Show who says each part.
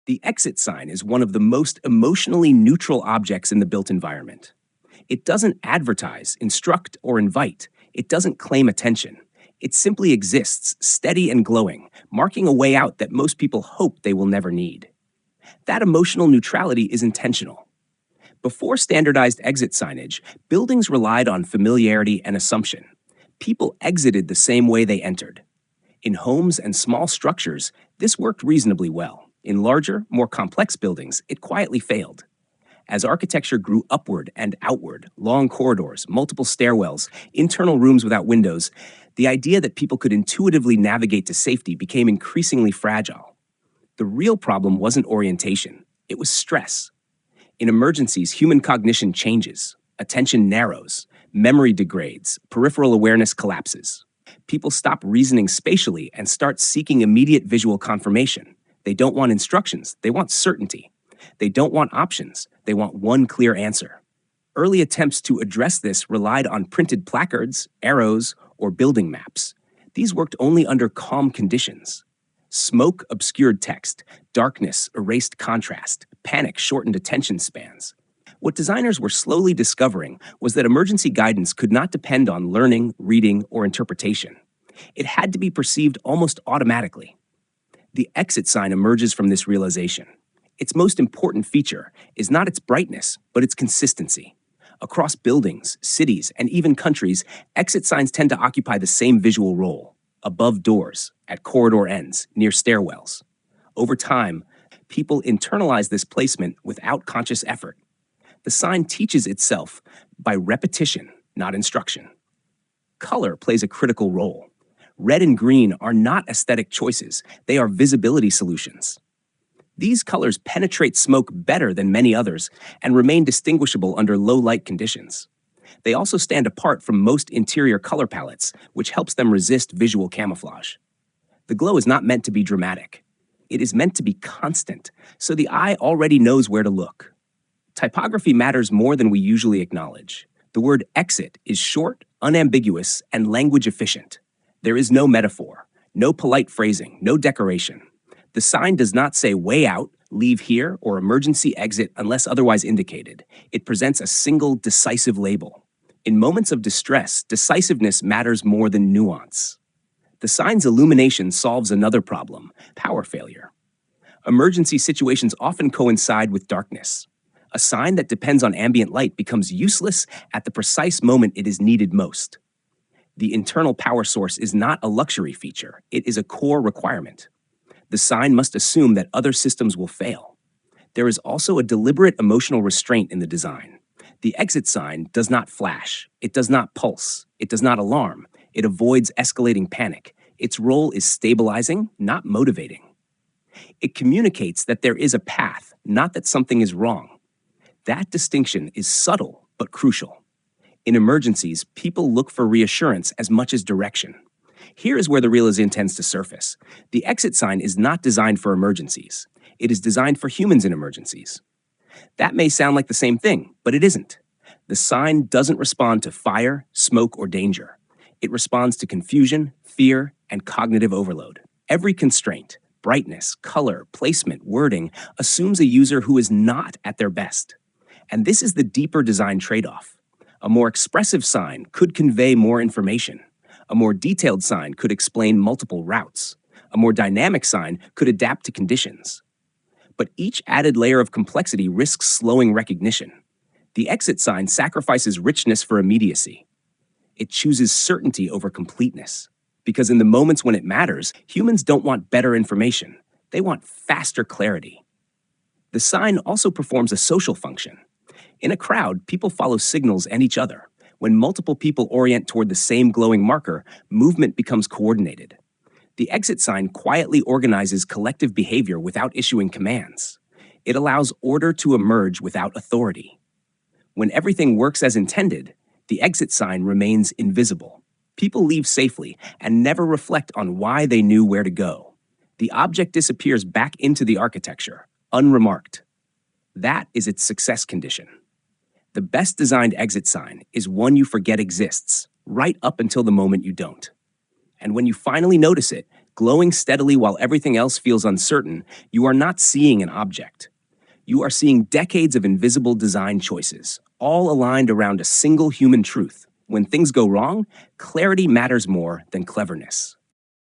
Speaker 1: The exit sign is one of the most emotionally neutral objects in the built environment. It doesn't advertise, instruct, or invite. It doesn't claim attention. It simply exists, steady and glowing, marking a way out that most people hope they will never need. That emotional neutrality is intentional. Before standardized exit signage, buildings relied on familiarity and assumption. People exited the same way they entered. In homes and small structures, this worked reasonably well. In larger, more complex buildings, it quietly failed. As architecture grew upward and outward, long corridors, multiple stairwells, internal rooms without windows, the idea that people could intuitively navigate to safety became increasingly fragile. The real problem wasn't orientation, it was stress. In emergencies, human cognition changes, attention narrows, memory degrades, peripheral awareness collapses. People stop reasoning spatially and start seeking immediate visual confirmation. They don't want instructions, they want certainty. They don't want options, they want one clear answer. Early attempts to address this relied on printed placards, arrows, or building maps. These worked only under calm conditions. Smoke obscured text, darkness erased contrast, panic shortened attention spans. What designers were slowly discovering was that emergency guidance could not depend on learning, reading, or interpretation. It had to be perceived almost automatically. The exit sign emerges from this realization. Its most important feature is not its brightness, but its consistency. Across buildings, cities, and even countries, exit signs tend to occupy the same visual role: above doors, at corridor ends, near stairwells. Over time, people internalize this placement without conscious effort. The sign teaches itself by repetition, not instruction. Color plays a critical role. Red and green are not aesthetic choices, they are visibility solutions. These colors penetrate smoke better than many others and remain distinguishable under low light conditions. They also stand apart from most interior color palettes, which helps them resist visual camouflage. The glow is not meant to be dramatic. It is meant to be constant, so the eye already knows where to look. Typography matters more than we usually acknowledge. The word exit is short, unambiguous, and language efficient. There is no metaphor, no polite phrasing, no decoration. The sign does not say way out, leave here, or emergency exit unless otherwise indicated. It presents a single, decisive label. In moments of distress, decisiveness matters more than nuance. The sign's illumination solves another problem: power failure. Emergency situations often coincide with darkness. A sign that depends on ambient light becomes useless at the precise moment it is needed most. The internal power source is not a luxury feature, it is a core requirement. The sign must assume that other systems will fail. There is also a deliberate emotional restraint in the design. The exit sign does not flash, it does not pulse, it does not alarm, it avoids escalating panic. Its role is stabilizing, not motivating. It communicates that there is a path, not that something is wrong. That distinction is subtle but crucial. In emergencies, people look for reassurance as much as direction. Here is where the realization tends to surface. The exit sign is not designed for emergencies. It is designed for humans in emergencies. That may sound like the same thing, but it isn't. The sign doesn't respond to fire, smoke, or danger. It responds to confusion, fear, and cognitive overload. Every constraint, brightness, color, placement, wording, assumes a user who is not at their best. And this is the deeper design trade-off. A more expressive sign could convey more information. A more detailed sign could explain multiple routes. A more dynamic sign could adapt to conditions. But each added layer of complexity risks slowing recognition. The exit sign sacrifices richness for immediacy. It chooses certainty over completeness. Because in the moments when it matters, humans don't want better information. They want faster clarity. The sign also performs a social function. In a crowd, people follow signals and each other. When multiple people orient toward the same glowing marker, movement becomes coordinated. The exit sign quietly organizes collective behavior without issuing commands. It allows order to emerge without authority. When everything works as intended, the exit sign remains invisible. People leave safely and never reflect on why they knew where to go. The object disappears back into the architecture, unremarked. That is its success condition. The best designed exit sign is one you forget exists, right up until the moment you don't. And when you finally notice it, Glowing steadily while everything else feels uncertain, you are not seeing an object. You are seeing decades of invisible design choices, all aligned around a single human truth. When things go wrong, clarity matters more than cleverness.